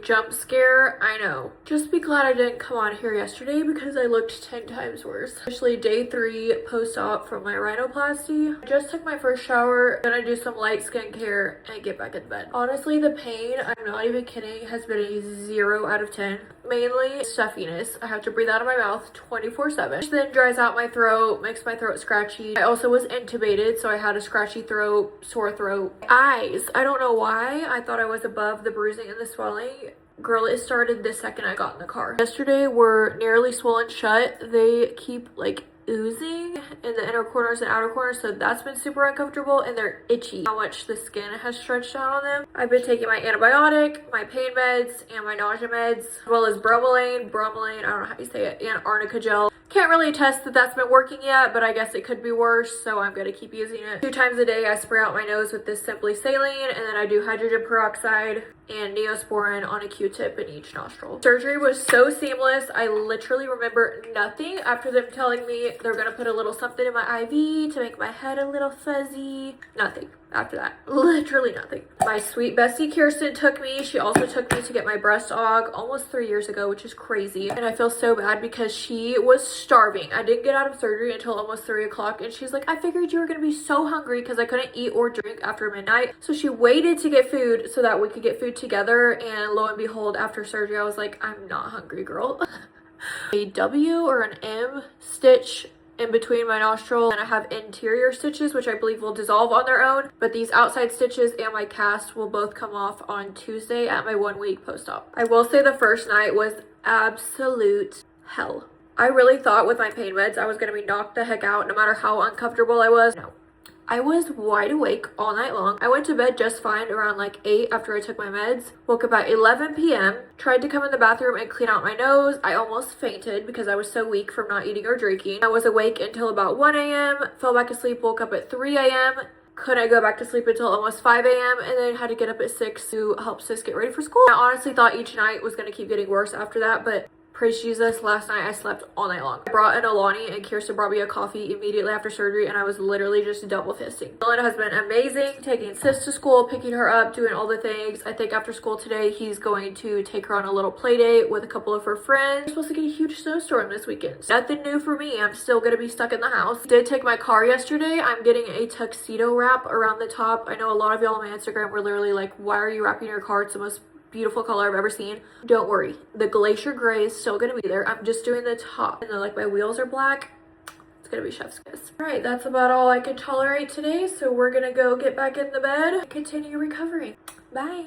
Jump scare, I know. Just be glad I didn't come on here yesterday because I looked 10 times worse. Especially day 3 post-op from my rhinoplasty. I just took my first shower, gonna do some light skincare and get back in bed. Honestly, the pain, I'm not even kidding, has been a 0 out of 10. Mainly stuffiness. I have to breathe out of my mouth 24/7. Which then dries out my throat, makes my throat scratchy. I also was intubated, so I had a scratchy throat, sore throat. Eyes, I don't know why. I thought I was above the bruising and the swelling. Girl, it started the second I got in the car. Yesterday were nearly swollen shut. They keep like oozing in the inner corners and outer corners, so that's been super uncomfortable, and they're itchy. How much the skin has stretched out on them. I've been taking my antibiotic, my pain meds, and my nausea meds, as well as bromelain, I don't know how you say it, and arnica gel. Can't really attest that that's been working yet, but I guess it could be worse, so I'm gonna keep using it. 2 times a day, I spray out my nose with this Simply Saline, and then I do hydrogen peroxide and Neosporin on a Q-tip in each nostril. Surgery was so seamless. I literally remember nothing after them telling me they're gonna put a little something in my IV to make my head a little fuzzy. Nothing after that. Literally nothing. My sweet bestie Kirsten took me. She also took me to get my breast aug almost 3 years ago, which is crazy. And I feel so bad because she was starving. I didn't get out of surgery until almost 3 o'clock, and she's like, I figured you were gonna be so hungry because I couldn't eat or drink after midnight. So she waited to get food so that we could get food together, and lo and behold, after surgery I was like, I'm not hungry, girl. A W or an M stitch in between my nostril, and I have interior stitches which I believe will dissolve on their own, but these outside stitches and my cast will both come off on Tuesday at my 1 week post-op. I will say the first night was absolute hell. I really thought with my pain meds I was gonna be knocked the heck out no matter how uncomfortable I was. No. I was wide awake all night long. I went to bed just fine around like 8 after I took my meds. Woke up at 11 p.m. Tried to come in the bathroom and clean out my nose. I almost fainted because I was so weak from not eating or drinking. I was awake until about 1 a.m. Fell back asleep, woke up at 3 a.m. Couldn't go back to sleep until almost 5 a.m. and then had to get up at 6 to help sis get ready for school. I honestly thought each night was going to keep getting worse after that, but praise Jesus, last night I slept all night long. I brought in Alani and Kirsten brought me a coffee immediately after surgery, and I was literally just double fisting. Dylan has been amazing, taking sis to school, picking her up, doing all the things. I think after school today, he's going to take her on a little play date with a couple of her friends. We're supposed to get a huge snowstorm this weekend. Nothing new for me. I'm still gonna be stuck in the house. Did take my car yesterday. I'm getting a tuxedo wrap around the top. I know a lot of y'all on my Instagram were literally like, why are you wrapping your car? It's the most beautiful color I've ever seen. Don't worry, the glacier gray is still gonna be there. I'm just doing the top, and then like my wheels are black. It's gonna be chef's kiss. All right, that's about all I can tolerate today, so we're gonna go get back in the bed and continue recovering. Bye.